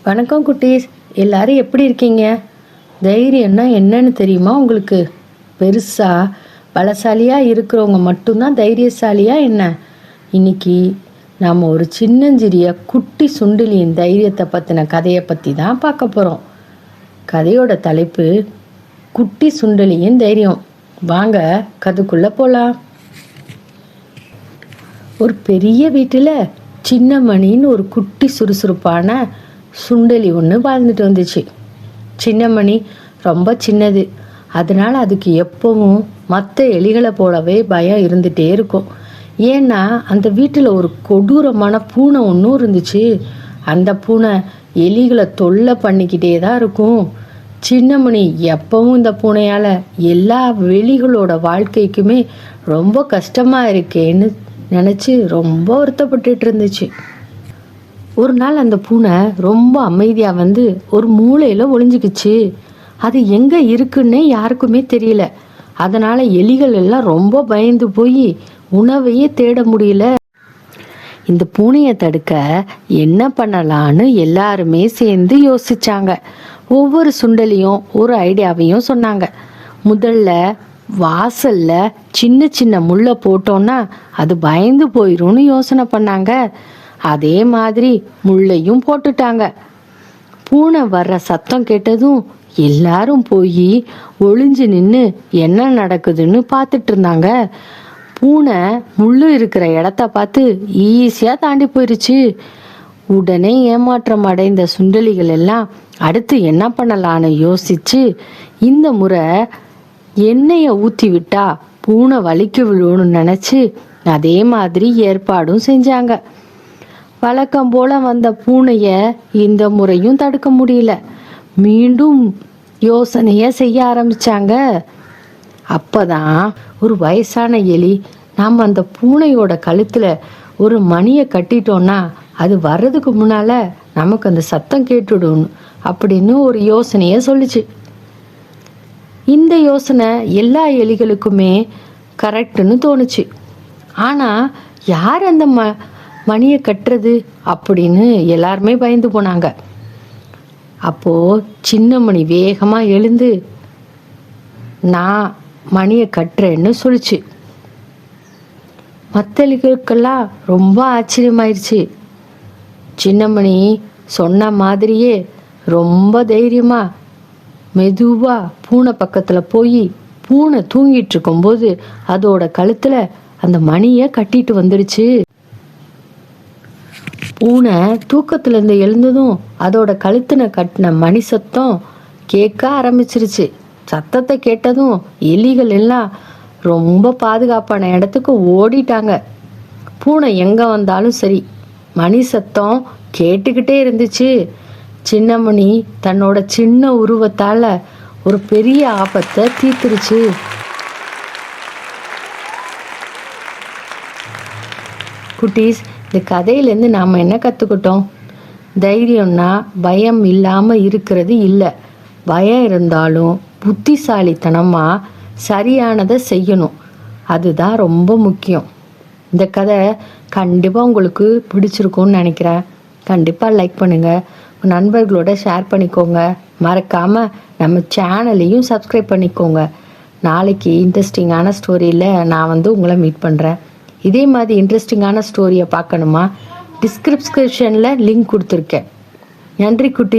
வணக்கம் குட்டீஸ், எல்லாரும் எப்படி இருக்கீங்க? தைரியம்னா என்னன்னு தெரியுமா உங்களுக்கு? பெருசா பலசாலியா இருக்கிறவங்க மட்டும்தான் தைரியசாலியா என்ன? இன்னைக்கு நாம் ஒரு சின்னஞ்சிறிய குட்டி சுண்டலியின் தைரியத்தை பற்றின கதையை பற்றி தான் பார்க்க போகிறோம். கதையோட தலைப்பு குட்டி சுண்டலியின் தைரியம். வாங்க கதைக்குள்ளே போகலாம். ஒரு பெரிய வீட்டில் சின்னமணின்னு ஒரு குட்டி சுறுசுறுப்பான சுண்டலி ஒன்று வாழ்ந்துட்டு வந்துச்சு. சின்னமணி ரொம்ப சின்னது, அதனால் அதுக்கு எப்பவும் மற்ற எலிகளை போலவே பயம் இருந்துகிட்டே இருக்கும். ஏன்னா அந்த வீட்டில் ஒரு கொடூரமான பூனை ஒன்றும் இருந்துச்சு. அந்த பூனை எலிகளை தொல்லை பண்ணிக்கிட்டே தான் இருக்கும். சின்னமணி எப்பவும் இந்த பூனையால் எல்லா எலிகளோட வாழ்க்கைக்குமே ரொம்ப கஷ்டமாக இருக்கேன்னு நினச்சி ரொம்ப வருத்தப்பட்டுட்டு இருந்துச்சு. ஒரு நாள் அந்த பூனை ரொம்ப அமைதியாக வந்து ஒரு மூலையில் ஒளிஞ்சிக்கிச்சு. அது எங்கே இருக்குன்னே யாருக்குமே தெரியல. அதனால் எலிகள் எல்லாம் ரொம்ப பயந்து போய் உணவையே தேட முடியல. இந்த பூனையை தடுக்க என்ன பண்ணலான்னு எல்லாருமே சேர்ந்து யோசிச்சாங்க. ஒவ்வொரு சுண்டலியும் ஒரு ஐடியாவையும் சொன்னாங்க. முதல்ல வாசல்ல சின்ன சின்ன முள்ளை போட்டோன்னா அது பயந்து போயிடும்னு யோசனை பண்ணாங்க. அதே மாதிரி முள்ளையும் போட்டுட்டாங்க. பூனை வர்ற சத்தம் கேட்டதும் எல்லாரும் போய் ஒளிஞ்சு நின்று என்ன நடக்குதுன்னு பார்த்துட்டு இருந்தாங்க. பூனை முள்ளு இருக்கிற இடத்த பார்த்து ஈஸியாக தாண்டி போயிடுச்சு. உடனே ஏமாற்றம் அடைந்த சுண்டலிகள் எல்லாம் அடுத்து என்ன பண்ணலான்னு யோசிச்சு இந்த முறை எண்ணெயை ஊற்றி விட்டா பூனை வலிக்கு விழுன்னு நினச்சி அதே மாதிரி ஏற்பாடும் செஞ்சாங்க. வழக்கம் போல வந்த பூனைய இந்த முறையும் தடுக்க முடியல. மீண்டும் யோசனைய செய்ய ஆரம்பிச்சாங்க. அப்பதான் ஒரு வயசான எலி, நாம் அந்த பூனையோட கழுத்துல ஒரு மணியை கட்டிட்டோம்னா அது வர்றதுக்கு முன்னால நமக்கு அந்த சத்தம் கேட்டுடும் அப்படின்னு ஒரு யோசனைய சொல்லுச்சு. இந்த யோசனை எல்லா எலிகளுக்குமே கரெக்டுன்னு தோணுச்சு. ஆனா யார் அந்த மணியை கட்டுறது அப்படின்னு எல்லாருமே பயந்து போனாங்க. அப்போ சின்னமணி வேகமா எழுந்து நான் மணியை கட்டுறேன்னு சொல்லிச்சு. மத்தளிகளுக்கெல்லாம் ரொம்ப ஆச்சரியமாயிருச்சு. சின்னமணி சொன்ன மாதிரியே ரொம்ப தைரியமா மெதுவா பூனை பக்கத்துல போய் பூனை தூங்கிட்டு இருக்கும்போது அதோட கழுத்துல அந்த மணியை கட்டிட்டு வந்துடுச்சு. பூனை தூக்கத்திலேருந்து எழுந்ததும் அதோட கழுத்தின கட்டின மணி சத்தம் கேட்க ஆரம்பிச்சிருச்சு. சத்தத்தை கேட்டதும் எலிகள் எல்லாம் ரொம்ப பாதுகாப்பான இடத்துக்கு ஓடிட்டாங்க. பூனை எங்கே வந்தாலும் சரி மணி சத்தம் கேட்டுக்கிட்டே இருந்துச்சு. சின்னமணி தன்னோட சின்ன உருவத்தால் ஒரு பெரிய ஆபத்தை தீர்த்துருச்சு. குட்டீஸ், இந்த கதையிலேருந்து நாம் என்ன கற்றுக்கிட்டோம்? தைரியம்னா பயம் இல்லாமல் இருக்கிறது இல்லை. பயம் இருந்தாலும் புத்திசாலித்தனமாக சரியானதை செய்யணும். அதுதான் ரொம்ப முக்கியம். இந்த கதை கண்டிப்பாக உங்களுக்கு பிடிச்சிருக்கும்னு நினைக்கிறேன். கண்டிப்பாக லைக் பண்ணுங்கள், நண்பர்களோட ஷேர் பண்ணிக்கோங்க. மறக்காமல் நம்ம சேனலையும் சப்ஸ்கிரைப் பண்ணிக்கோங்க. நாளைக்கு இன்ட்ரெஸ்டிங்கான ஸ்டோரியில் நான் உங்களை மீட் பண்ணுறேன். இதே மாதிரி இன்ட்ரெஸ்டிங்கான ஸ்டோரியை பார்க்கணுமா? டிஸ்கிரிப்ஷனில் லிங்க் கொடுத்துருக்கேன். நன்றி குட்டி.